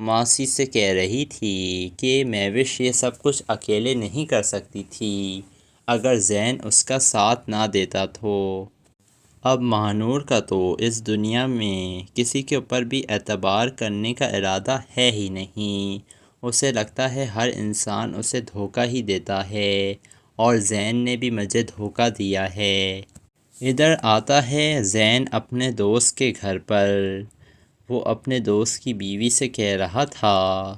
ماسی سے کہہ رہی تھی کہ مہوش یہ سب کچھ اکیلے نہیں کر سکتی تھی اگر زین اس کا ساتھ نہ دیتا تو۔ اب مہانور کا تو اس دنیا میں کسی کے اوپر بھی اعتبار کرنے کا ارادہ ہے ہی نہیں۔ اسے لگتا ہے ہر انسان اسے دھوکہ ہی دیتا ہے، اور زین نے بھی مجھے دھوکہ دیا ہے۔ ادھر آتا ہے زین اپنے دوست کے گھر پر۔ وہ اپنے دوست کی بیوی سے کہہ رہا تھا،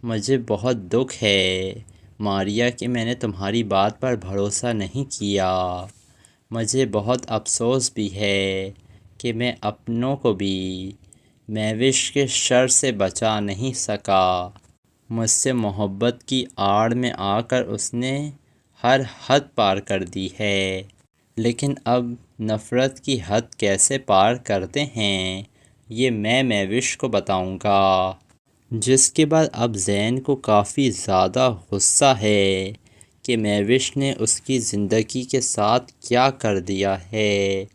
مجھے بہت دکھ ہے ماریا کہ میں نے تمہاری بات پر بھروسہ نہیں کیا۔ مجھے بہت افسوس بھی ہے کہ میں اپنوں کو بھی مہوش کے شر سے بچا نہیں سکا۔ مجھ سے محبت کی آڑ میں آ کر اس نے ہر حد پار کر دی ہے، لیکن اب نفرت کی حد کیسے پار کرتے ہیں یہ میں مہوش کو بتاؤں گا۔ جس کے بعد اب زین کو کافی زیادہ غصہ ہے کہ مہوش نے اس کی زندگی کے ساتھ کیا کر دیا ہے۔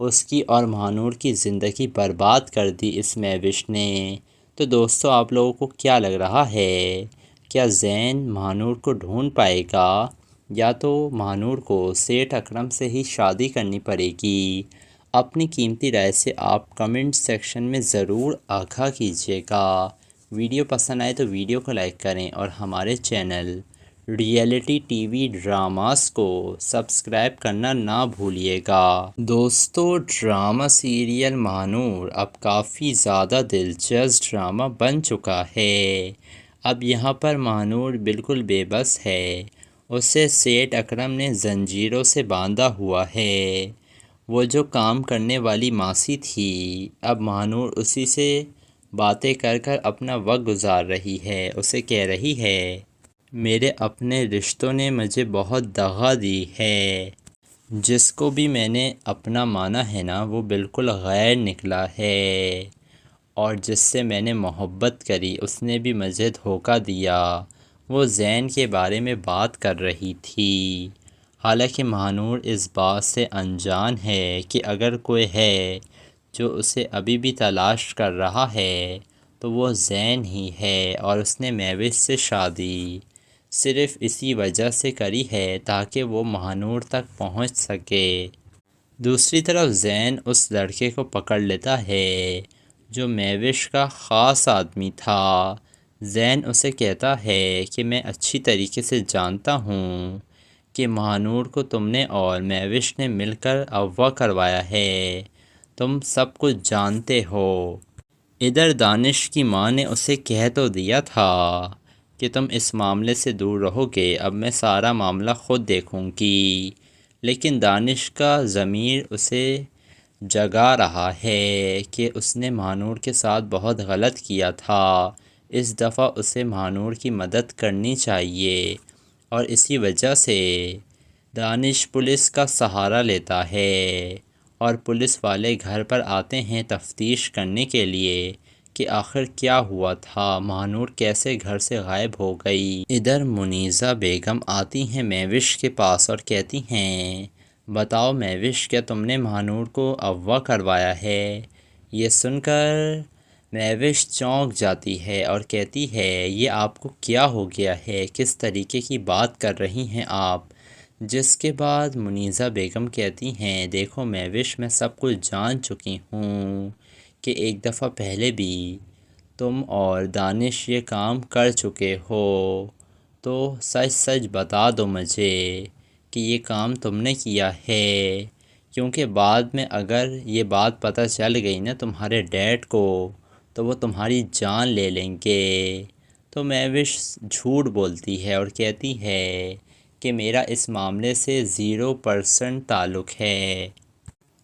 اس کی اور مہانور کی زندگی برباد کر دی اس مہوش نے۔ تو دوستو آپ لوگوں کو کیا لگ رہا ہے، کیا زین مہانور کو ڈھونڈ پائے گا یا تو مہانور کو سیٹھ اکرم سے ہی شادی کرنی پڑے گی؟ اپنی قیمتی رائے سے آپ کمنٹ سیکشن میں ضرور آگاہ کیجیے گا۔ ویڈیو پسند آئے تو ویڈیو کو لائک کریں اور ہمارے channel reality T V dramas کو سبسکرائب کرنا نہ بھولیے گا۔ دوستو ڈرامہ سیریل مہانور اب کافی زیادہ دلچسپ ڈرامہ بن چکا ہے۔ اب یہاں پر مہانور بالکل بے بس ہے، اسے سیٹھ اکرم نے زنجیروں سے باندھا ہوا ہے۔ وہ جو کام کرنے والی ماسی تھی، اب مہانور اسی سے باتیں کر کر اپنا وقت گزار رہی ہے۔ اسے کہہ رہی ہے، میرے اپنے رشتوں نے مجھے بہت دغا دی ہے، جس کو بھی میں نے اپنا مانا ہے نا وہ بالکل غیر نکلا ہے، اور جس سے میں نے محبت کری اس نے بھی مجھے دھوکہ دیا۔ وہ زین کے بارے میں بات کر رہی تھی، حالانکہ مہانور اس بات سے انجان ہے کہ اگر کوئی ہے جو اسے ابھی بھی تلاش کر رہا ہے تو وہ زین ہی ہے، اور اس نے مہوش سے شادی صرف اسی وجہ سے کری ہے تاکہ وہ مہانور تک پہنچ سکے۔ دوسری طرف زین اس لڑکے کو پکڑ لیتا ہے جو مہوش کا خاص آدمی تھا۔ زین اسے کہتا ہے کہ میں اچھی طریقے سے جانتا ہوں کہ مہانور کو تم نے اور مہوش نے مل کر اغوا کروایا ہے، تم سب کچھ جانتے ہو۔ ادھر دانش کی ماں نے اسے کہہ تو دیا تھا کہ تم اس معاملے سے دور رہو گے، اب میں سارا معاملہ خود دیکھوں گی، لیکن دانش کا ضمیر اسے جگا رہا ہے کہ اس نے مہانور کے ساتھ بہت غلط کیا تھا، اس دفعہ اسے مہانور کی مدد کرنی چاہیے، اور اسی وجہ سے دانش پولیس کا سہارا لیتا ہے، اور پولیس والے گھر پر آتے ہیں تفتیش کرنے کے لیے کہ آخر کیا ہوا تھا، مہانور کیسے گھر سے غائب ہو گئی۔ ادھر منیزہ بیگم آتی ہیں مہوش کے پاس اور کہتی ہیں، بتاؤ مہوش کیا تم نے مہانور کو اغوا کروایا ہے؟ یہ سن کر مہوش چونک جاتی ہے اور کہتی ہے، یہ آپ کو کیا ہو گیا ہے، کس طریقے کی بات کر رہی ہیں آپ؟ جس کے بعد منیزہ بیگم کہتی ہیں، دیکھو مہوش میں سب کچھ جان چکی ہوں کہ ایک دفعہ پہلے بھی تم اور دانش یہ کام کر چکے ہو، تو سچ سچ بتا دو مجھے کہ یہ کام تم نے کیا ہے، کیونکہ بعد میں اگر یہ بات پتہ چل گئی نا تمہارے ڈیڈ کو تو وہ تمہاری جان لے لیں گے۔ تو مہوش جھوٹ بولتی ہے اور کہتی ہے کہ میرا اس معاملے سے 0% تعلق ہے۔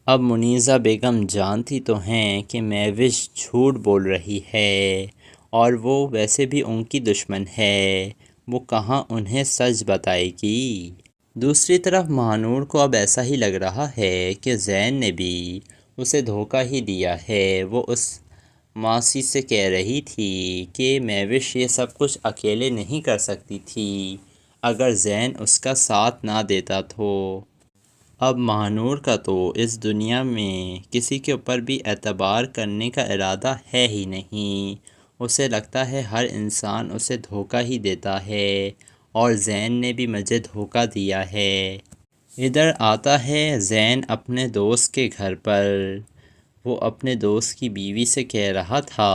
اب منیزہ بیگم جانتی تو ہیں کہ مہوش جھوٹ بول رہی ہے، اور وہ ویسے بھی ان کی دشمن ہے، وہ کہاں انہیں سچ بتائے گی۔ دوسری طرف مہانور کو اب ایسا ہی لگ رہا ہے کہ زین نے بھی اسے دھوکہ ہی دیا ہے۔ وہ اس ماسی سے کہہ رہی تھی کہ مہوش یہ سب کچھ اکیلے نہیں کر سکتی تھی اگر زین اس کا ساتھ نہ دیتا تو۔ اب مہانور کا تو اس دنیا میں کسی کے اوپر بھی اعتبار کرنے کا ارادہ ہے ہی نہیں۔ اسے لگتا ہے ہر انسان اسے دھوکہ ہی دیتا ہے اور زین نے بھی مجھے دھوکہ دیا ہے۔ ادھر آتا ہے زین اپنے دوست کے گھر پر۔ وہ اپنے دوست کی بیوی سے کہہ رہا تھا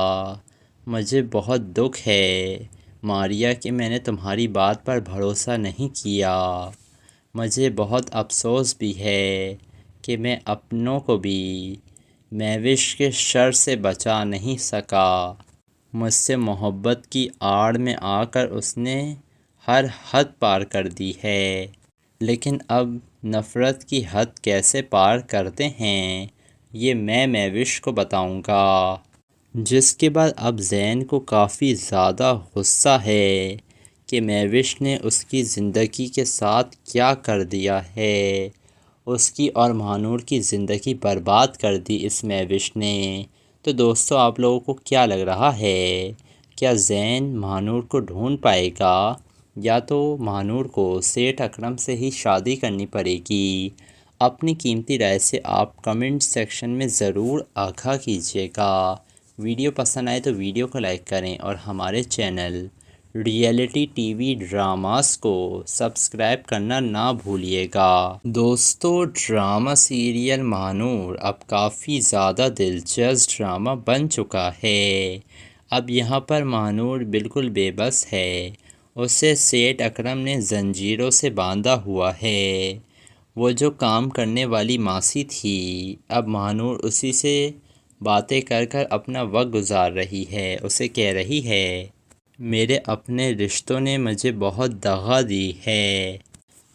مجھے بہت دکھ ہے ماریا کہ میں نے تمہاری بات پر بھروسہ نہیں کیا۔ مجھے بہت افسوس بھی ہے کہ میں اپنوں کو بھی مہوش کے شر سے بچا نہیں سکا۔ مجھ سے محبت کی آڑ میں آ کر اس نے ہر حد پار کر دی ہے، لیکن اب نفرت کی حد کیسے پار کرتے ہیں یہ میں مہوش کو بتاؤں گا۔ جس کے بعد اب زین کو کافی زیادہ غصہ ہے کہ مہوش نے اس کی زندگی کے ساتھ کیا کر دیا ہے۔ اس کی اور مہانور کی زندگی برباد کر دی اس مہوش نے۔ تو دوستو آپ لوگوں کو کیا لگ رہا ہے؟ کیا زین مہانور کو ڈھونڈ پائے گا یا تو مہانور کو سیٹھ اکرم سے ہی شادی کرنی پڑے گی؟ اپنی قیمتی رائے سے آپ کمنٹ سیکشن میں ضرور آگاہ کیجیے گا۔ ویڈیو پسند آئے تو ویڈیو کو لائک کریں اور ہمارے channel reality T V dramas کو سبسکرائب کرنا نہ بھولیے گا۔ دوستو ڈرامہ سیریل مہانور اب کافی زیادہ دلچسپ ڈرامہ بن چکا ہے۔ اب یہاں پر مہانور بالکل بے بس ہے، اسے سیٹھ اکرم نے زنجیروں سے باندھا ہوا ہے۔ وہ جو کام کرنے والی ماسی تھی اب مہانور اسی سے باتیں کر کر اپنا وقت گزار رہی ہے۔ اسے کہہ رہی ہے میرے اپنے رشتوں نے مجھے بہت دغا دی ہے،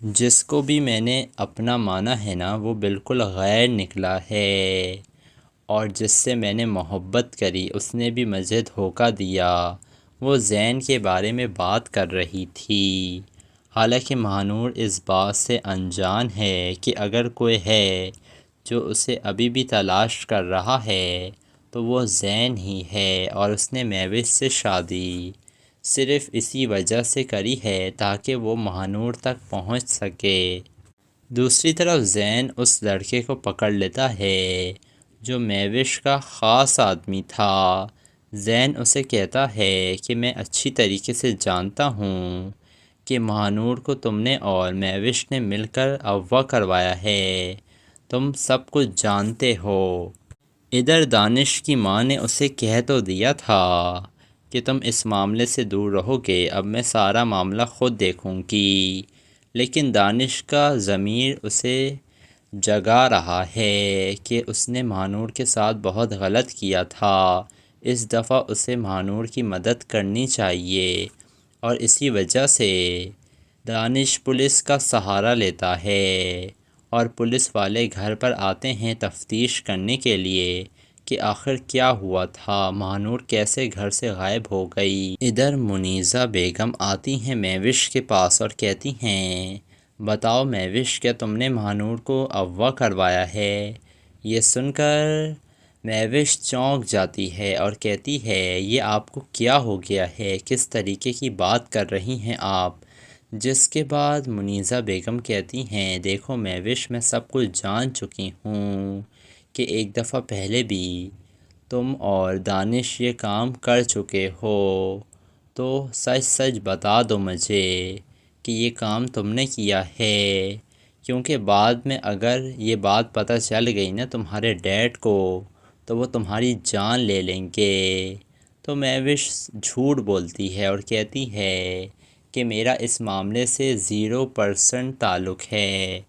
جس کو بھی میں نے اپنا مانا ہے نا وہ بالکل غیر نکلا ہے، اور جس سے میں نے محبت کری اس نے بھی مجھے دھوکہ دیا۔ وہ زین کے بارے میں بات کر رہی تھی، حالانکہ مہانور اس بات سے انجان ہے کہ اگر کوئی ہے جو اسے ابھی بھی تلاش کر رہا ہے تو وہ زین ہی ہے، اور اس نے مہوش سے شادی صرف اسی وجہ سے کری ہے تاکہ وہ مہانور تک پہنچ سکے۔ دوسری طرف زین اس لڑکے کو پکڑ لیتا ہے جو مہوش کا خاص آدمی تھا۔ زین اسے کہتا ہے کہ میں اچھی طریقے سے جانتا ہوں کہ مہانور کو تم نے اور مہوش نے مل کر اغوا کروایا ہے، تم سب کچھ جانتے ہو۔ ادھر دانش کی ماں نے اسے کہہ تو دیا تھا کہ تم اس معاملے سے دور رہو گے، اب میں سارا معاملہ خود دیکھوں گی، لیکن دانش کا ضمیر اسے جگا رہا ہے کہ اس نے مہانور کے ساتھ بہت غلط کیا تھا، اس دفعہ اسے مہانور کی مدد کرنی چاہیے، اور اسی وجہ سے دانش پولیس کا سہارا لیتا ہے، اور پولیس والے گھر پر آتے ہیں تفتیش کرنے کے لیے کہ آخر کیا ہوا تھا، مہانور کیسے گھر سے غائب ہو گئی۔ ادھر منیزہ بیگم آتی ہیں مہوش کے پاس اور کہتی ہیں بتاؤ مہوش کیا تم نے مہانور کو اغوا کروایا ہے؟ یہ سن کر مہوش چونک جاتی ہے اور کہتی ہے یہ آپ کو کیا ہو گیا ہے، کس طریقے کی بات کر رہی ہیں آپ؟ جس کے بعد منیزہ بیگم کہتی ہیں دیکھو مہوش میں سب کچھ جان چکی ہوں کہ ایک دفعہ پہلے بھی تم اور دانش یہ کام کر چکے ہو، تو سچ سچ بتا دو مجھے کہ یہ کام تم نے کیا ہے، کیونکہ بعد میں اگر یہ بات پتہ چل گئی نا تمہارے ڈیڈ کو تو وہ تمہاری جان لے لیں گے۔ تو مہوش جھوٹ بولتی ہے اور کہتی ہے کہ میرا اس معاملے سے 0% تعلق ہے۔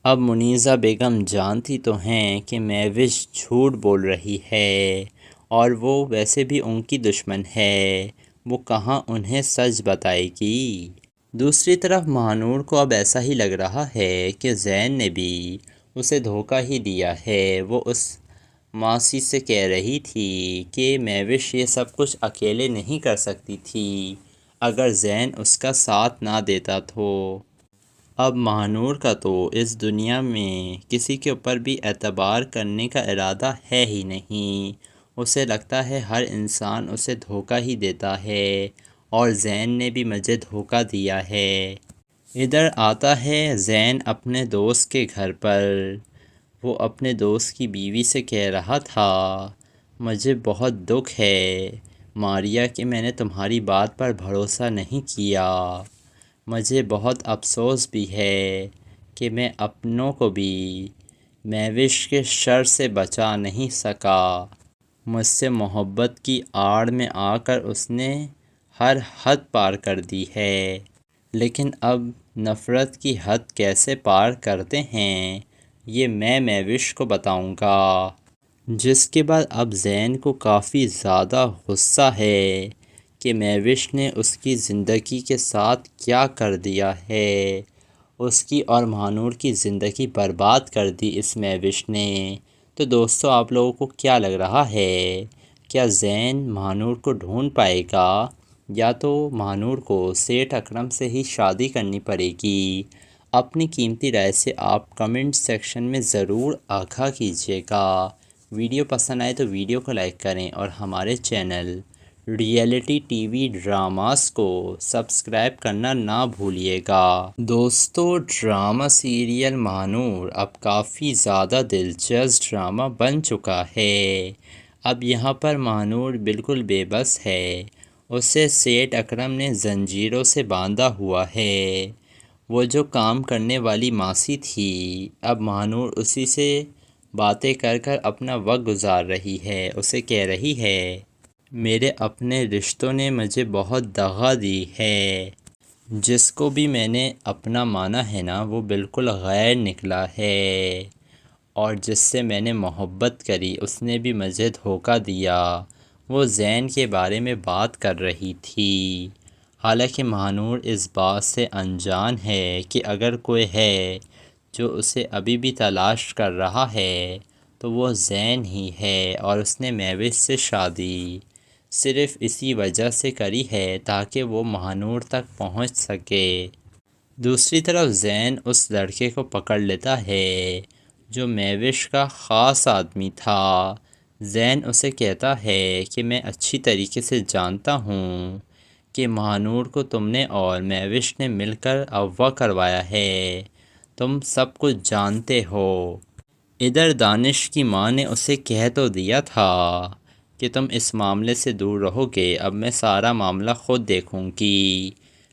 اب منیزہ بیگم جانتی تو ہیں کہ مہوش جھوٹ بول رہی ہے اور وہ ویسے بھی ان کی دشمن ہے، وہ کہاں انہیں سچ بتائے گی۔ دوسری طرف مہانور کو اب ایسا ہی لگ رہا ہے کہ زین نے بھی اسے دھوکہ ہی دیا ہے۔ وہ اس ماسی سے کہہ رہی تھی کہ مہوش یہ سب کچھ اکیلے نہیں کر سکتی تھی اگر زین اس کا ساتھ نہ دیتا تو۔ اب مہانور کا تو اس دنیا میں کسی کے اوپر بھی اعتبار کرنے کا ارادہ ہے ہی نہیں، اسے لگتا ہے ہر انسان اسے دھوکہ ہی دیتا ہے، اور زین نے بھی مجھے دھوکہ دیا ہے۔ ادھر آتا ہے زین اپنے دوست کے گھر پر۔ وہ اپنے دوست کی بیوی سے کہہ رہا تھا مجھے بہت دکھ ہے ماریا کہ میں نے تمہاری بات پر بھروسہ نہیں کیا۔ مجھے بہت افسوس بھی ہے کہ میں اپنوں کو بھی مہوش کے شر سے بچا نہیں سکا۔ مجھ سے محبت کی آڑ میں آ کر اس نے ہر حد پار کر دی ہے، لیکن اب نفرت کی حد کیسے پار کرتے ہیں یہ میں مہوش کو بتاؤں گا۔ جس کے بعد اب زین کو کافی زیادہ غصہ ہے کہ مہوش نے اس کی زندگی کے ساتھ کیا کر دیا ہے، اس کی اور مہانور کی زندگی برباد کر دی اس مہوش نے۔ تو دوستو آپ لوگوں کو کیا لگ رہا ہے، کیا زین مہانور کو ڈھونڈ پائے گا یا تو مہانور کو سیٹھ اکرم سے ہی شادی کرنی پڑے گی؟ اپنی قیمتی رائے سے آپ کمنٹ سیکشن میں ضرور آگاہ کیجیے گا۔ ویڈیو پسند آئے تو ویڈیو کو لائک کریں اور ہمارے channel reality T V dramas کو سبسکرائب کرنا نہ بھولیے گا۔ دوستو ڈرامہ سیریل مہانور اب کافی زیادہ دلچسپ ڈرامہ بن چکا ہے۔ اب یہاں پر مہانور بالکل بے بس ہے، اسے سیٹھ اکرم نے زنجیروں سے باندھا ہوا ہے۔ وہ جو کام کرنے والی ماسی تھی، اب مہانور اسی سے باتیں کر کر اپنا وقت گزار رہی ہے۔ اسے کہہ رہی ہے میرے اپنے رشتوں نے مجھے بہت دغا دی ہے، جس کو بھی میں نے اپنا مانا ہے نا وہ بالکل غیر نکلا ہے، اور جس سے میں نے محبت کری اس نے بھی مجھے دھوکہ دیا۔ وہ زین کے بارے میں بات کر رہی تھی، حالانکہ مہانور اس بات سے انجان ہے کہ اگر کوئی ہے جو اسے ابھی بھی تلاش کر رہا ہے تو وہ زین ہی ہے، اور اس نے مہوش سے شادی صرف اسی وجہ سے کری ہے تاکہ وہ مہانور تک پہنچ سکے۔ دوسری طرف زین اس لڑکے کو پکڑ لیتا ہے جو مہوش کا خاص آدمی تھا۔ زین اسے کہتا ہے کہ میں اچھی طریقے سے جانتا ہوں کہ مہانور کو تم نے اور مہوش نے مل کر اغوا کروایا ہے، تم سب کچھ جانتے ہو۔ ادھر دانش کی ماں نے اسے کہہ تو دیا تھا کہ تم اس معاملے سے دور رہو گے، اب میں سارا معاملہ خود دیکھوں گی،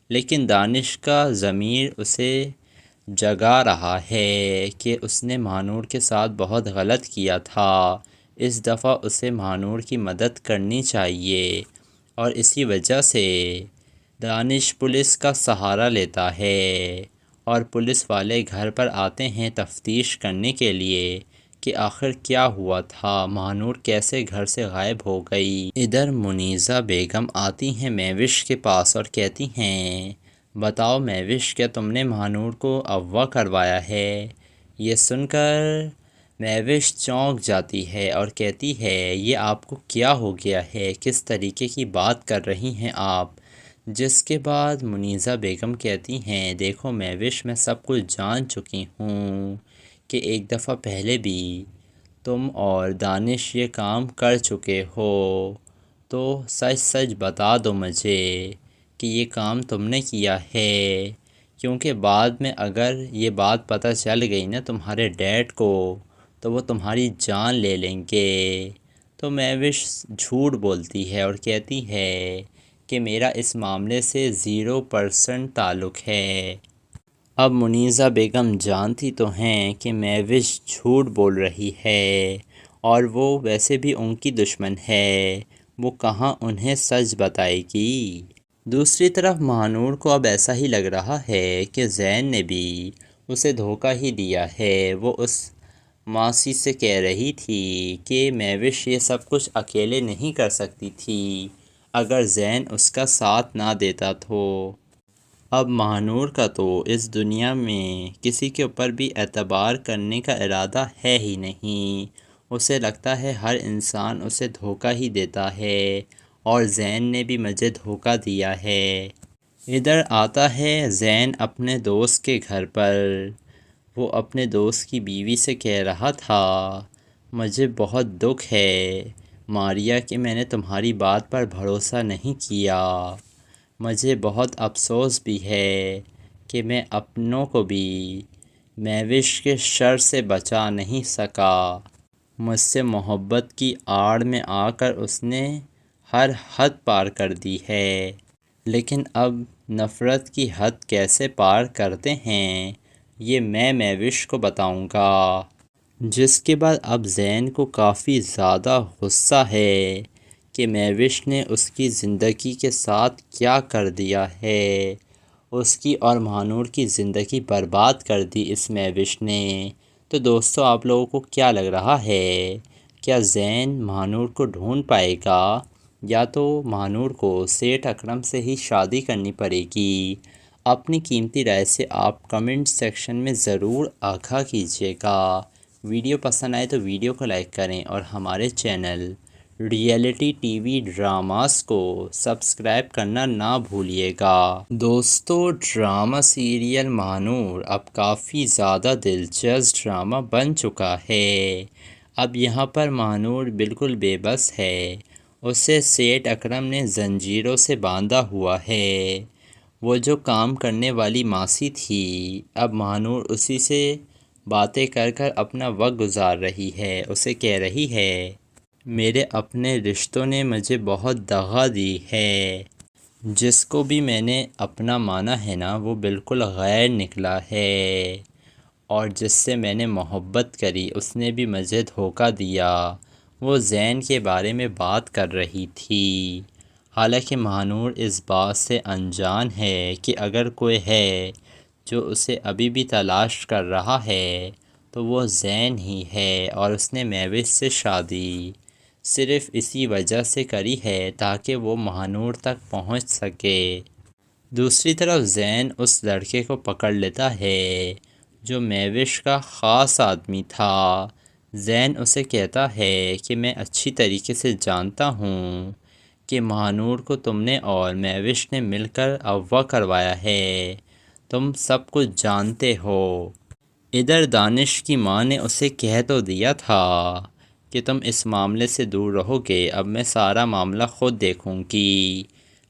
لیکن دانش کا ضمیر اسے جگا رہا ہے کہ اس نے مہانور کے ساتھ بہت غلط کیا تھا، اس دفعہ اسے مہانور کی مدد کرنی چاہیے، اور اسی وجہ سے دانش پولیس کا سہارا لیتا ہے، اور پولیس والے گھر پر آتے ہیں تفتیش کرنے کے لیے کہ آخر کیا ہوا تھا، مہانور کیسے گھر سے غائب ہو گئی۔ ادھر منیزہ بیگم آتی ہیں مہوش کے پاس اور کہتی ہیں بتاؤ مہوش کیا تم نے مہانور کو اغوا کروایا ہے؟ یہ سن کر مہوش چونک جاتی ہے اور کہتی ہے یہ آپ کو کیا ہو گیا ہے، کس طریقے کی بات کر رہی ہیں آپ؟ جس کے بعد منیزہ بیگم کہتی ہیں دیکھو مہوش میں سب کچھ جان چکی ہوں کہ ایک دفعہ پہلے بھی تم اور دانش یہ کام کر چکے ہو، تو سچ سچ بتا دو مجھے کہ یہ کام تم نے کیا ہے، کیونکہ بعد میں اگر یہ بات پتہ چل گئی نا تمہارے ڈیڈ کو تو وہ تمہاری جان لے لیں گے۔ تو مہوش جھوٹ بولتی ہے اور کہتی ہے کہ میرا اس معاملے سے 0% تعلق ہے۔ اب منیزہ بیگم جانتی تو ہیں کہ مہوش جھوٹ بول رہی ہے، اور وہ ویسے بھی ان کی دشمن ہے، وہ کہاں انہیں سچ بتائے گی۔ دوسری طرف مہانور کو اب ایسا ہی لگ رہا ہے کہ زین نے بھی اسے دھوکہ ہی دیا ہے۔ وہ اس ماسی سے کہہ رہی تھی کہ مہوش یہ سب کچھ اکیلے نہیں کر سکتی تھی اگر زین اس کا ساتھ نہ دیتا تو۔ اب مہانور کا تو اس دنیا میں کسی کے اوپر بھی اعتبار کرنے کا ارادہ ہے ہی نہیں، اسے لگتا ہے ہر انسان اسے دھوکہ ہی دیتا ہے، اور زین نے بھی مجھے دھوکہ دیا ہے۔ ادھر آتا ہے زین اپنے دوست کے گھر پر، وہ اپنے دوست کی بیوی سے کہہ رہا تھا مجھے بہت دکھ ہے ماریا کہ میں نے تمہاری بات پر بھروسہ نہیں کیا، مجھے بہت افسوس بھی ہے کہ میں اپنوں کو بھی مہوش کے شر سے بچا نہیں سکا، مجھ سے محبت کی آڑ میں آ کر اس نے ہر حد پار کر دی ہے، لیکن اب نفرت کی حد کیسے پار کرتے ہیں یہ میں مہوش کو بتاؤں گا۔ جس کے بعد اب زین کو کافی زیادہ غصہ ہے کہ مہوش نے اس کی زندگی کے ساتھ کیا کر دیا ہے، اس کی اور مہانور کی زندگی برباد کر دی اس مہوش نے۔ تو دوستو آپ لوگوں کو کیا لگ رہا ہے، کیا زین مہانور کو ڈھونڈ پائے گا یا تو مہانور کو سیٹھ اکرم سے ہی شادی کرنی پڑے گی؟ اپنی قیمتی رائے سے آپ کمنٹ سیکشن میں ضرور آگاہ کیجیے گا۔ ویڈیو پسند آئے تو ویڈیو کو لائک کریں اور ہمارے channel reality T V dramas کو سبسکرائب کرنا نہ بھولیے گا۔ دوستو ڈرامہ سیریل مہانور اب کافی زیادہ دلچسپ ڈرامہ بن چکا ہے۔ اب یہاں پر مہانور بالکل بے بس ہے، اسے سیٹھ اکرم نے زنجیروں سے باندھا ہوا ہے۔ وہ جو کام کرنے والی ماسی تھی، اب مہانور اسی سے باتیں کر کر اپنا وقت گزار رہی ہے۔ اسے کہہ رہی ہے میرے اپنے رشتوں نے مجھے بہت دغا دی ہے، جس کو بھی میں نے اپنا مانا ہے نا وہ بالکل غیر نکلا ہے، اور جس سے میں نے محبت کری اس نے بھی مجھے دھوکہ دیا۔ وہ زین کے بارے میں بات کر رہی تھی، حالانکہ مہانور اس بات سے انجان ہے کہ اگر کوئی ہے جو اسے ابھی بھی تلاش کر رہا ہے تو وہ زین ہی ہے، اور اس نے مہوش سے شادی صرف اسی وجہ سے کری ہے تاکہ وہ مہانور تک پہنچ سکے۔ دوسری طرف زین اس لڑکے کو پکڑ لیتا ہے جو مہوش کا خاص آدمی تھا۔ زین اسے کہتا ہے کہ میں اچھی طریقے سے جانتا ہوں کہ مہانور کو تم نے اور مہوش نے مل کر اغوا کروایا ہے، تم سب کچھ جانتے ہو۔ ادھر دانش کی ماں نے اسے کہہ تو دیا تھا کہ تم اس معاملے سے دور رہو گے، اب میں سارا معاملہ خود دیکھوں گی،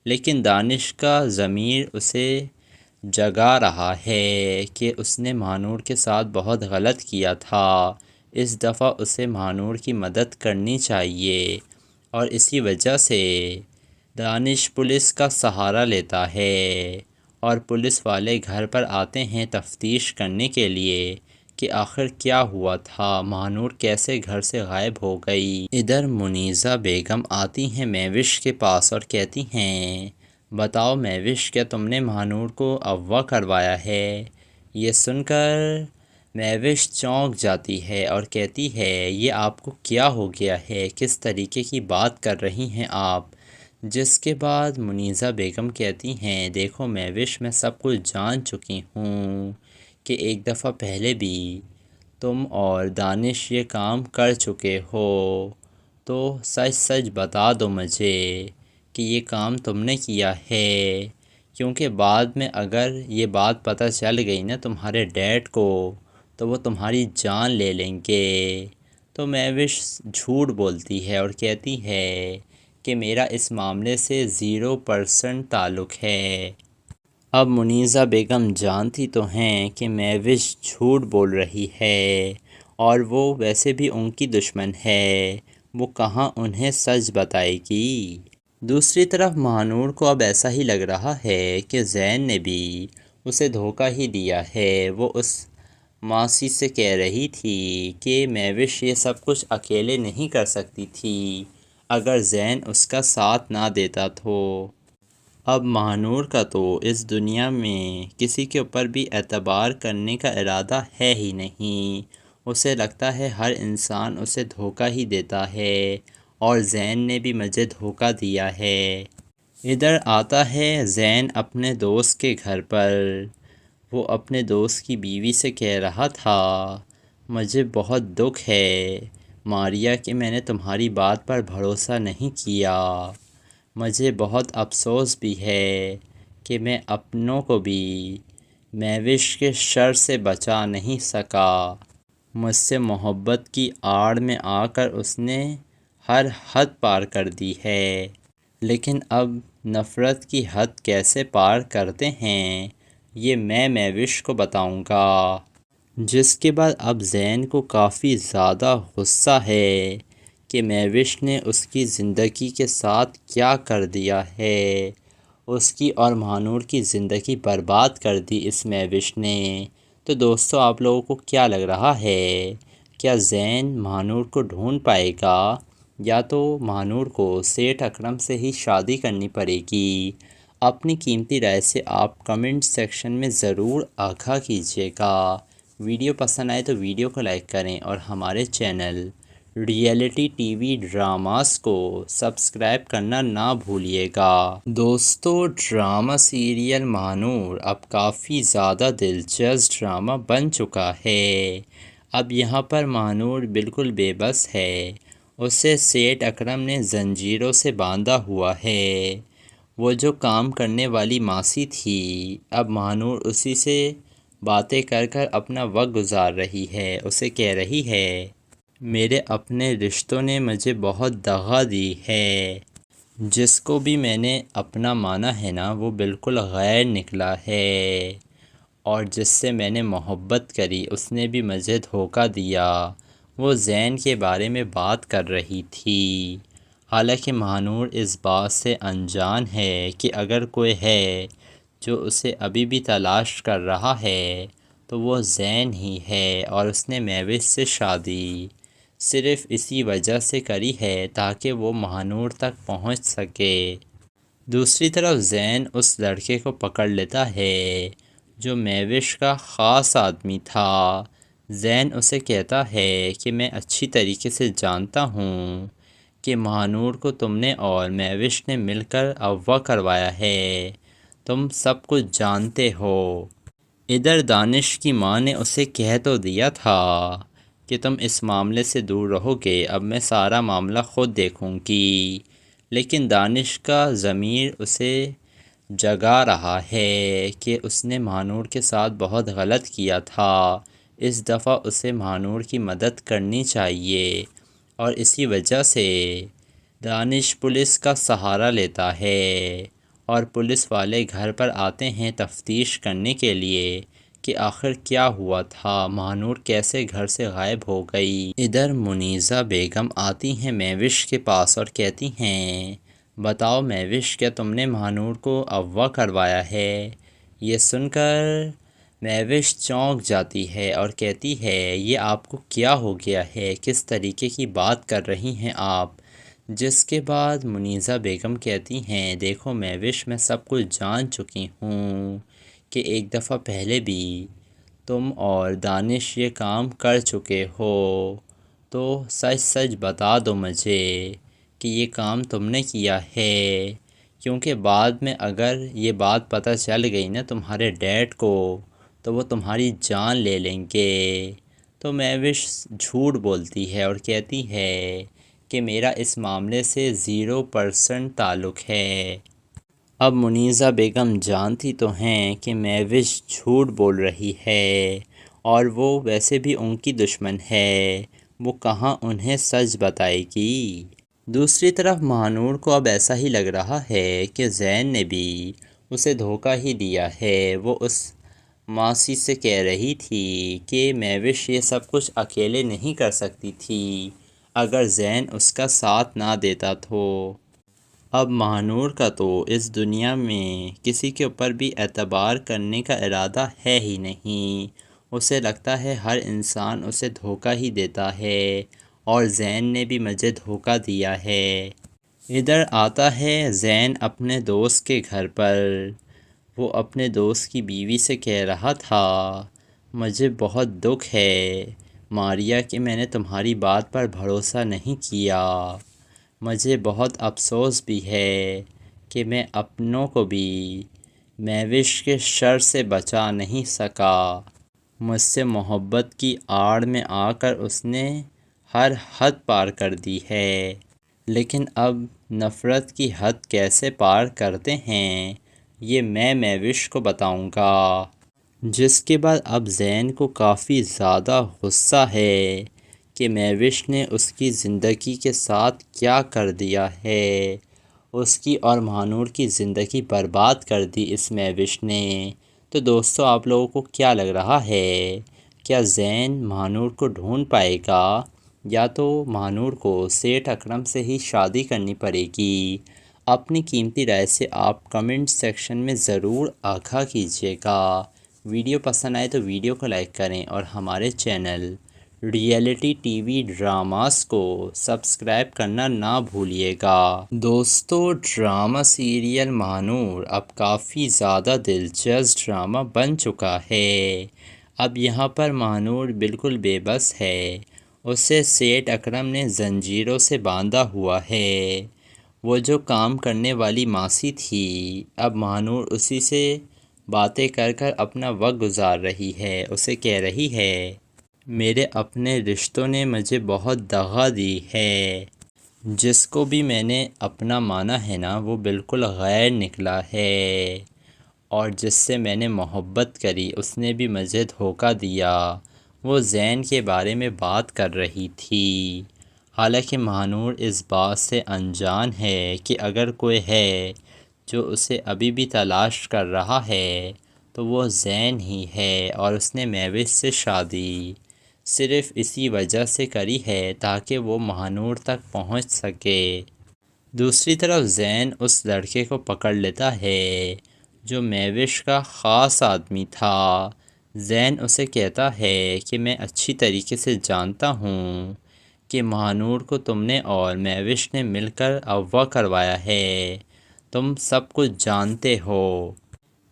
لیکن دانش کا ضمیر اسے جگا رہا ہے کہ اس نے مہانور کے ساتھ بہت غلط کیا تھا، اس دفعہ اسے مہانور کی مدد کرنی چاہیے، اور اسی وجہ سے دانش پولیس کا سہارا لیتا ہے، اور پولیس والے گھر پر آتے ہیں تفتیش کرنے کے لیے کہ آخر کیا ہوا تھا، مہانور کیسے گھر سے غائب ہو گئی۔ ادھر منیزہ بیگم آتی ہیں مہوش کے پاس اور کہتی ہیں بتاؤ مہوش، کیا تم نے مہانور کو اغوا کروایا ہے؟ یہ سن کر مہوش چونک جاتی ہے اور کہتی ہے یہ آپ کو کیا ہو گیا ہے، کس طریقے کی بات کر رہی ہیں آپ؟ جس کے بعد منیزہ بیگم کہتی ہیں دیکھو مہوش، میں سب کچھ جان چکی ہوں کہ ایک دفعہ پہلے بھی تم اور دانش یہ کام کر چکے ہو، تو سچ سچ بتا دو مجھے کہ یہ کام تم نے کیا ہے، کیونکہ بعد میں اگر یہ بات پتہ چل گئی نا تمہارے ڈیڈ کو تو وہ تمہاری جان لے لیں گے۔ تو مہوش جھوٹ بولتی ہے اور کہتی ہے کہ میرا اس معاملے سے 0% تعلق ہے۔ اب منیزہ بیگم جانتی تو ہیں کہ مہوش جھوٹ بول رہی ہے، اور وہ ویسے بھی ان کی دشمن ہے، وہ کہاں انہیں سچ بتائے گی۔ دوسری طرف مہانور کو اب ایسا ہی لگ رہا ہے کہ زین نے بھی اسے دھوکہ ہی دیا ہے۔ وہ اس ماسی سے کہہ رہی تھی کہ مہوش یہ سب کچھ اکیلے نہیں کر سکتی تھی اگر زین اس کا ساتھ نہ دیتا تو۔ اب مہانور کا تو اس دنیا میں کسی کے اوپر بھی اعتبار کرنے کا ارادہ ہے ہی نہیں، اسے لگتا ہے ہر انسان اسے دھوکہ ہی دیتا ہے، اور زین نے بھی مجھے دھوکہ دیا ہے۔ ادھر آتا ہے زین اپنے دوست کے گھر پر، وہ اپنے دوست کی بیوی سے کہہ رہا تھا مجھے بہت دکھ ہے ماریا کہ میں نے تمہاری بات پر بھروسہ نہیں کیا، مجھے بہت افسوس بھی ہے کہ میں اپنوں کو بھی مہوش کے شر سے بچا نہیں سکا، مجھ سے محبت کی آڑ میں آ کر اس نے ہر حد پار کر دی ہے، لیکن اب نفرت کی حد کیسے پار کرتے ہیں یہ میں مہوش کو بتاؤں گا۔ جس کے بعد اب زین کو کافی زیادہ غصہ ہے کہ مہوش نے اس کی زندگی کے ساتھ کیا کر دیا ہے۔ اس کی اور مہانور کی زندگی برباد کر دی اس مہوش نے۔ تو دوستو آپ لوگوں کو کیا لگ رہا ہے؟ کیا زین مہانور کو ڈھونڈ پائے گا یا تو مہانور کو سیٹھ اکرم سے ہی شادی کرنی پڑے گی؟ اپنی قیمتی رائے سے آپ کمنٹ سیکشن میں ضرور آگاہ کیجیے گا۔ ویڈیو پسند آئے تو ویڈیو کو لائک کریں اور ہمارے channel reality T V dramas کو سبسکرائب کرنا نہ بھولیے گا۔ دوستو ڈرامہ سیریل مہانور اب کافی زیادہ دلچسپ ڈرامہ بن چکا ہے۔ اب یہاں پر مہانور بالکل بے بس ہے۔ اسے سیٹھ اکرم نے زنجیروں سے باندھا ہوا ہے۔ وہ جو کام کرنے والی ماسی تھی، اب مہانور اسی سے باتیں کر کر اپنا وقت گزار رہی ہے۔ اسے کہہ رہی ہے میرے اپنے رشتوں نے مجھے بہت دغا دی ہے، جس کو بھی میں نے اپنا مانا ہے نا وہ بالکل غیر نکلا ہے، اور جس سے میں نے محبت کری اس نے بھی مجھے دھوکہ دیا۔ وہ زین کے بارے میں بات کر رہی تھی۔ حالانکہ مہانور اس بات سے انجان ہے کہ اگر کوئی ہے جو اسے ابھی بھی تلاش کر رہا ہے تو وہ زین ہی ہے، اور اس نے مہوش سے شادی صرف اسی وجہ سے کری ہے تاکہ وہ مہانور تک پہنچ سکے۔ دوسری طرف زین اس لڑکے کو پکڑ لیتا ہے جو مہوش کا خاص آدمی تھا۔ زین اسے کہتا ہے کہ میں اچھی طریقے سے جانتا ہوں کہ مہانور کو تم نے اور مہوش نے مل کر اغوا کروایا ہے، تم سب کچھ جانتے ہو۔ ادھر دانش کی ماں نے اسے کہہ تو دیا تھا کہ تم اس معاملے سے دور رہو گے، اب میں سارا معاملہ خود دیکھوں گی، لیکن دانش کا ضمیر اسے جگا رہا ہے کہ اس نے مہانور کے ساتھ بہت غلط کیا تھا۔ اس دفعہ اسے مہانور کی مدد کرنی چاہیے، اور اسی وجہ سے دانش پولیس کا سہارا لیتا ہے، اور پولیس والے گھر پر آتے ہیں تفتیش کرنے کے لیے کہ آخر کیا ہوا تھا، مہانور کیسے گھر سے غائب ہو گئی۔ ادھر منیزہ بیگم آتی ہیں مہوش کے پاس اور کہتی ہیں بتاؤ مہوش، کیا تم نے مہانور کو اغوا کروایا ہے؟ یہ سن کر مہوش چونک جاتی ہے اور کہتی ہے یہ آپ کو کیا ہو گیا ہے، کس طریقے کی بات کر رہی ہیں آپ؟ جس کے بعد منیزہ بیگم کہتی ہیں دیکھو مہوش، میں سب کچھ جان چکی ہوں کہ ایک دفعہ پہلے بھی تم اور دانش یہ کام کر چکے ہو، تو سچ سچ بتا دو مجھے کہ یہ کام تم نے کیا ہے، کیونکہ بعد میں اگر یہ بات پتہ چل گئی نا تمہارے ڈیڈ کو تو وہ تمہاری جان لے لیں گے۔ تو مہوش جھوٹ بولتی ہے اور کہتی ہے کہ میرا اس معاملے سے 0% تعلق ہے۔ اب منیزہ بیگم جانتی تو ہیں کہ مہوش جھوٹ بول رہی ہے، اور وہ ویسے بھی ان کی دشمن ہے، وہ کہاں انہیں سچ بتائے گی۔ دوسری طرف مہانور کو اب ایسا ہی لگ رہا ہے کہ زین نے بھی اسے دھوکہ ہی دیا ہے۔ وہ اس ماسی سے کہہ رہی تھی کہ مہوش یہ سب کچھ اکیلے نہیں کر سکتی تھی اگر زین اس کا ساتھ نہ دیتا تو۔ اب مہانور کا تو اس دنیا میں کسی کے اوپر بھی اعتبار کرنے کا ارادہ ہے ہی نہیں، اسے لگتا ہے ہر انسان اسے دھوکہ ہی دیتا ہے، اور زین نے بھی مجھے دھوکہ دیا ہے۔ ادھر آتا ہے زین اپنے دوست کے گھر پر۔ وہ اپنے دوست کی بیوی سے کہہ رہا تھا مجھے بہت دکھ ہے ماریا کہ میں نے تمہاری بات پر بھروسہ نہیں کیا، مجھے بہت افسوس بھی ہے کہ میں اپنوں کو بھی مہوش کے شر سے بچا نہیں سکا۔ مجھ سے محبت کی آڑ میں آ کر اس نے ہر حد پار کر دی ہے، لیکن اب نفرت کی حد کیسے پار کرتے ہیں یہ میں مہوش کو بتاؤں گا۔ جس کے بعد اب زین کو کافی زیادہ غصہ ہے کہ مہوش نے اس کی زندگی کے ساتھ کیا کر دیا ہے، اس کی اور مہانور کی زندگی برباد کر دی اس مہوش نے۔ تو دوستو آپ لوگوں کو کیا لگ رہا ہے؟ کیا زین مہانور کو ڈھونڈ پائے گا یا تو مہنور کو سیٹھ اکرم سے ہی شادی کرنی پڑے گی۔ اپنی قیمتی رائے سے آپ کمنٹ سیکشن میں ضرور آگاہ کیجیے گا۔ ویڈیو پسند آئے تو ویڈیو کو لائک کریں اور ہمارے channel reality T V dramas کو سبسکرائب کرنا نہ بھولیے گا۔ دوستو، ڈرامہ سیریل مہنور اب کافی زیادہ دلچسپ ڈرامہ بن چکا ہے۔ اب یہاں پر مہنور بالکل بے بس ہے، اسے سیٹھ اکرم نے زنجیروں سے باندھا ہوا ہے۔ وہ جو کام کرنے والی ماسی تھی، اب مہنور اسی سے باتیں کر کر اپنا وقت گزار رہی ہے۔ اسے کہہ رہی ہے، میرے اپنے رشتوں نے مجھے بہت دغا دی ہے، جس کو بھی میں نے اپنا مانا ہے نا وہ بالکل غیر نکلا ہے، اور جس سے میں نے محبت کری اس نے بھی مجھے دھوکہ دیا۔ وہ زین کے بارے میں بات کر رہی تھی، حالانکہ مہنور اس بات سے انجان ہے کہ اگر کوئی ہے جو اسے ابھی بھی تلاش کر رہا ہے تو وہ زین ہی ہے، اور اس نے مہوش سے شادی صرف اسی وجہ سے کری ہے تاکہ وہ مہنور تک پہنچ سکے۔ دوسری طرف زین اس لڑکے کو پکڑ لیتا ہے جو مہوش کا خاص آدمی تھا۔ زین اسے کہتا ہے کہ میں اچھی طریقے سے جانتا ہوں کہ مہنور کو تم نے اور مہوش نے مل کر اغوا کروایا ہے، تم سب کچھ جانتے ہو۔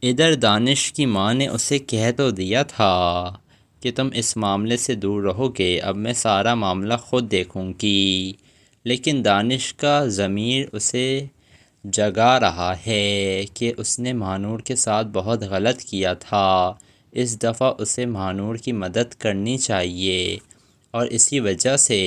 ادھر دانش کی ماں نے اسے کہہ تو دیا تھا کہ تم اس معاملے سے دور رہو گے، اب میں سارا معاملہ خود دیکھوں گی، لیکن دانش کا ضمیر اسے جگا رہا ہے کہ اس نے مہنور کے ساتھ بہت غلط کیا تھا، اس دفعہ اسے مہنور کی مدد کرنی چاہیے، اور اسی وجہ سے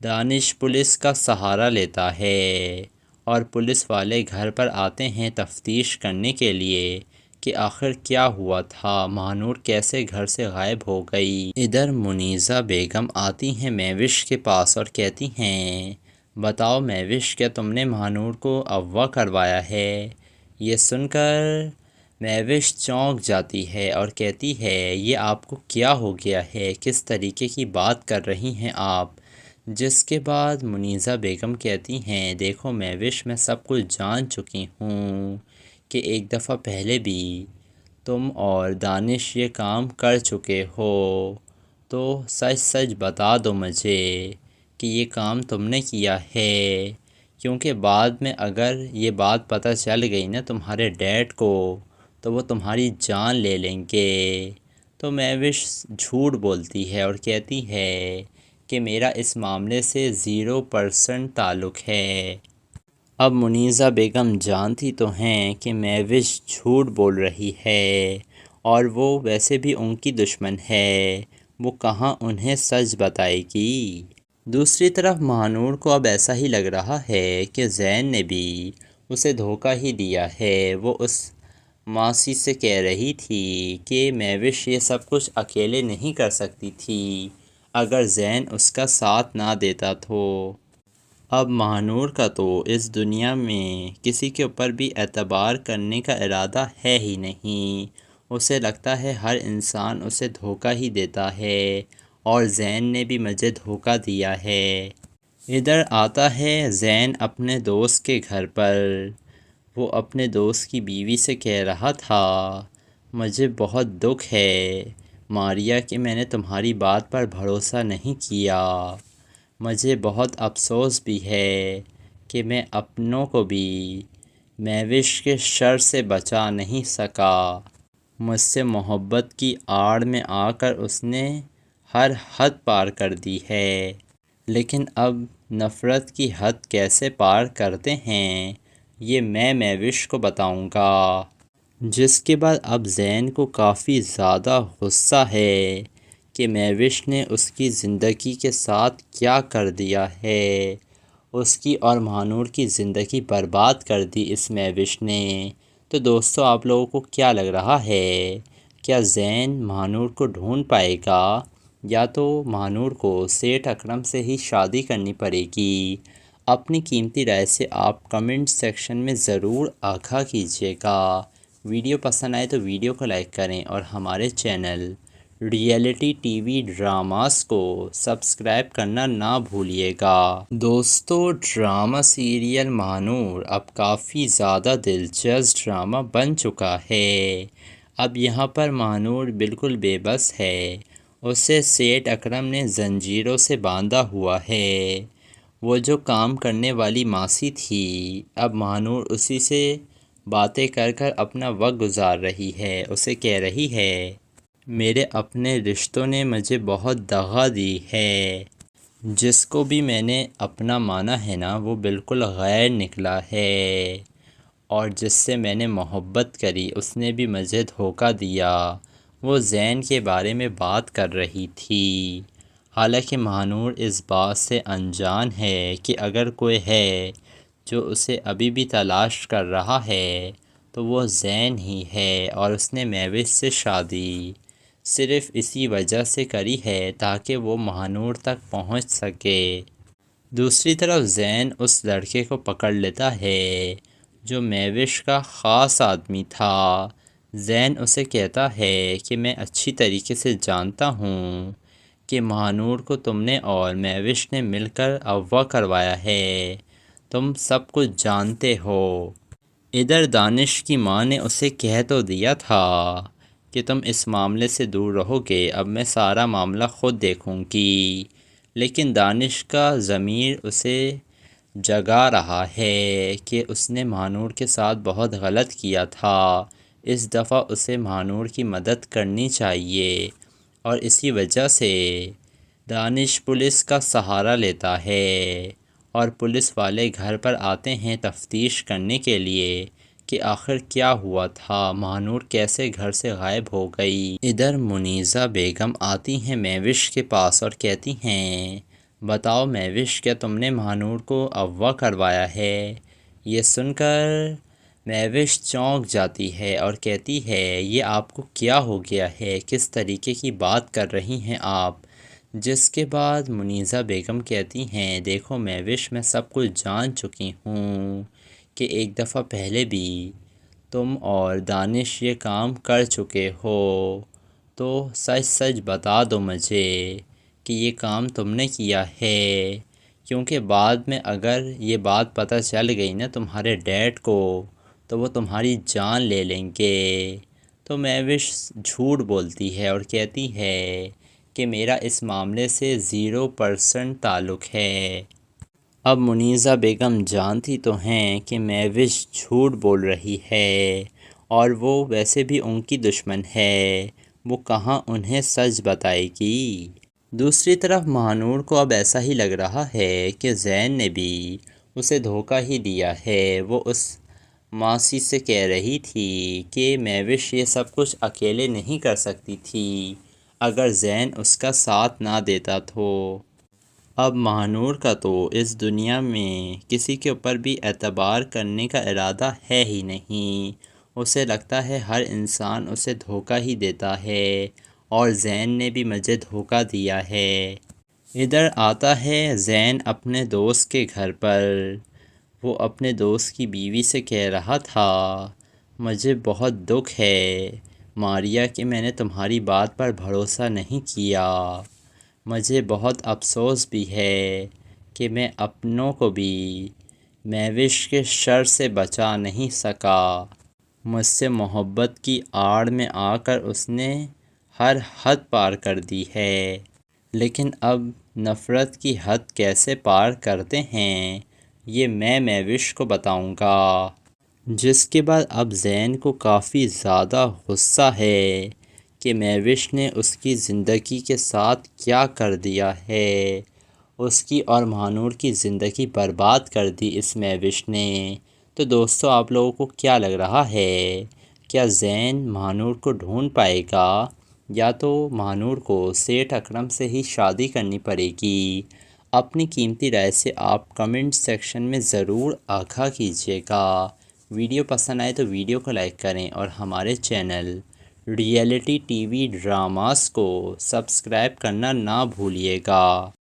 دانش پولیس کا سہارا لیتا ہے، اور پولیس والے گھر پر آتے ہیں تفتیش کرنے کے لیے کہ آخر کیا ہوا تھا، مہنور کیسے گھر سے غائب ہو گئی۔ ادھر منیزہ بیگم آتی ہیں مہوش کے پاس اور کہتی ہیں، بتاؤ مہوش، کیا تم نے مہنور کو اغوا کروایا ہے؟ یہ سن کر مہوش چونک جاتی ہے اور کہتی ہے، یہ آپ کو کیا ہو گیا ہے، کس طریقے کی بات کر رہی ہیں آپ؟ جس کے بعد منیزہ بیگم کہتی ہیں، دیکھو مہوش، میں سب کچھ جان چکی ہوں کہ ایک دفعہ پہلے بھی تم اور دانش یہ کام کر چکے ہو، تو سچ سچ بتا دو مجھے کہ یہ کام تم نے کیا ہے، کیونکہ بعد میں اگر یہ بات پتہ چل گئی نا تمہارے ڈیڈ کو تو وہ تمہاری جان لے لیں گے۔ تو مہوش جھوٹ بولتی ہے اور کہتی ہے کہ میرا اس معاملے سے 0% تعلق ہے۔ اب منیزہ بیگم جانتی تو ہیں کہ مہوش جھوٹ بول رہی ہے، اور وہ ویسے بھی ان کی دشمن ہے، وہ کہاں انہیں سچ بتائے گی۔ دوسری طرف مہنور کو اب ایسا ہی لگ رہا ہے کہ زین نے بھی اسے دھوکہ ہی دیا ہے۔ وہ اس ماسی سے کہہ رہی تھی کہ مہوش یہ سب کچھ اکیلے نہیں کر سکتی تھی اگر زین اس کا ساتھ نہ دیتا تو۔ اب مہنور کا تو اس دنیا میں کسی کے اوپر بھی اعتبار کرنے کا ارادہ ہے ہی نہیں، اسے لگتا ہے ہر انسان اسے دھوکہ ہی دیتا ہے، اور زین نے بھی مجھے دھوکہ دیا ہے۔ ادھر آتا ہے زین اپنے دوست کے گھر پر، وہ اپنے دوست کی بیوی سے کہہ رہا تھا، مجھے بہت دکھ ہے ماریا کہ میں نے تمہاری بات پر بھروسہ نہیں کیا، مجھے بہت افسوس بھی ہے کہ میں اپنوں کو بھی مہوش کے شر سے بچا نہیں سکا، مجھ سے محبت کی آڑ میں آ کر اس نے ہر حد پار کر دی ہے، لیکن اب نفرت کی حد کیسے پار کرتے ہیں یہ میں مہوش کو بتاؤں گا۔ جس کے بعد اب زین کو کافی زیادہ غصہ ہے کہ مہوش نے اس کی زندگی کے ساتھ کیا کر دیا ہے، اس کی اور مہنور کی زندگی برباد کر دی اس مہوش نے۔ تو دوستو، آپ لوگوں کو کیا لگ رہا ہے، کیا زین مہنور کو ڈھونڈ پائے گا، یا تو مہنور کو سیٹھ اکرم سے ہی شادی کرنی پڑے گی؟ اپنی قیمتی رائے سے آپ کمنٹ سیکشن میں ضرور آگاہ کیجیے گا۔ ویڈیو پسند آئے تو ویڈیو کو لائک کریں اور ہمارے channel reality T V dramas کو سبسکرائب کرنا نہ بھولیے گا۔ دوستو، ڈرامہ سیریل مہانور اب کافی زیادہ دلچسپ ڈرامہ بن چکا ہے۔ اب یہاں پر مہانور بالکل بے بس ہے، اسے سیٹھ اکرم نے زنجیروں سے باندھا ہوا ہے۔ وہ جو کام کرنے والی ماسی تھی، اب مہانور اسی سے باتیں کر کر اپنا وقت گزار رہی ہے۔ اسے کہہ رہی ہے، میرے اپنے رشتوں نے مجھے بہت دغا دی ہے، جس کو بھی میں نے اپنا مانا ہے نا وہ بالکل غیر نکلا ہے، اور جس سے میں نے محبت کری اس نے بھی مجھے دھوکہ دیا۔ وہ زین کے بارے میں بات کر رہی تھی، حالانکہ مہانور اس بات سے انجان ہے کہ اگر کوئی ہے جو اسے ابھی بھی تلاش کر رہا ہے تو وہ زین ہی ہے، اور اس نے مہوش سے شادی صرف اسی وجہ سے کری ہے تاکہ وہ مہانور تک پہنچ سکے۔ دوسری طرف زین اس لڑکے کو پکڑ لیتا ہے جو مہوش کا خاص آدمی تھا۔ زین اسے کہتا ہے کہ میں اچھی طریقے سے جانتا ہوں کہ مہانور کو تم نے اور مہوش نے مل کر اغوا کروایا ہے، تم سب کچھ جانتے ہو۔ ادھر دانش کی ماں نے اسے کہہ تو دیا تھا کہ تم اس معاملے سے دور رہو گے، اب میں سارا معاملہ خود دیکھوں گی، لیکن دانش کا ضمیر اسے جگا رہا ہے کہ اس نے مہانور کے ساتھ بہت غلط کیا تھا، اس دفعہ اسے مہانور کی مدد کرنی چاہیے، اور اسی وجہ سے دانش پولیس کا سہارا لیتا ہے، اور پولیس والے گھر پر آتے ہیں تفتیش کرنے کے لیے کہ آخر کیا ہوا تھا، مہانور کیسے گھر سے غائب ہو گئی۔ ادھر منیزہ بیگم آتی ہیں مہوش کے پاس اور کہتی ہیں، بتاؤ مہوش، کیا تم نے مہانور کو اغوا کروایا ہے؟ یہ سن کر مہوش چونک جاتی ہے اور کہتی ہے، یہ آپ کو کیا ہو گیا ہے، کس طریقے کی بات کر رہی ہیں آپ؟ جس کے بعد منیزہ بیگم کہتی ہیں، دیکھو مہوش، میں سب کچھ جان چکی ہوں کہ ایک دفعہ پہلے بھی تم اور دانش یہ کام کر چکے ہو، تو سچ سچ بتا دو مجھے کہ یہ کام تم نے کیا ہے، کیونکہ بعد میں اگر یہ بات پتہ چل گئی نا تمہارے ڈیڈ کو تو وہ تمہاری جان لے لیں گے۔ تو مہوش جھوٹ بولتی ہے اور کہتی ہے کہ میرا اس معاملے سے 0% تعلق ہے۔ اب منیزہ بیگم جانتی تو ہیں کہ مہوش جھوٹ بول رہی ہے، اور وہ ویسے بھی ان کی دشمن ہے، وہ کہاں انہیں سچ بتائے گی۔ دوسری طرف مہانور کو اب ایسا ہی لگ رہا ہے کہ زین نے بھی اسے دھوکہ ہی دیا ہے۔ وہ اس ماسی سے کہہ رہی تھی کہ مہوش یہ سب کچھ اکیلے نہیں کر سکتی تھی اگر زین اس کا ساتھ نہ دیتا تو۔ اب مہانور کا تو اس دنیا میں کسی کے اوپر بھی اعتبار کرنے کا ارادہ ہے ہی نہیں، اسے لگتا ہے ہر انسان اسے دھوکہ ہی دیتا ہے، اور زین نے بھی مجھے دھوکہ دیا ہے۔ ادھر آتا ہے زین اپنے دوست کے گھر پر، وہ اپنے دوست کی بیوی سے کہہ رہا تھا، مجھے بہت دکھ ہے ماریا کہ میں نے تمہاری بات پر بھروسہ نہیں کیا، مجھے بہت افسوس بھی ہے کہ میں اپنوں کو بھی مہوش کے شر سے بچا نہیں سکا، مجھ سے محبت کی آڑ میں آ کر اس نے ہر حد پار کر دی ہے، لیکن اب نفرت کی حد کیسے پار کرتے ہیں یہ میں مہوش کو بتاؤں گا۔ جس کے بعد اب زین کو کافی زیادہ غصہ ہے کہ مہوش نے اس کی زندگی کے ساتھ کیا کر دیا ہے، اس کی اور مہانور کی زندگی برباد کر دی اس مہوش نے۔ تو دوستو، آپ لوگوں کو کیا لگ رہا ہے، کیا زین مہانور کو ڈھونڈ پائے گا یا تو مہانور کو سیٹھ اکرم سے ہی شادی کرنی پڑے گی؟ اپنی قیمتی رائے سے آپ کمنٹ سیکشن میں ضرور آگاہ کیجیے گا۔ ویڈیو پسند آئے تو ویڈیو کو لائک کریں اور ہمارے channel reality T V dramas کو سبسکرائب کرنا نہ بھولیے گا۔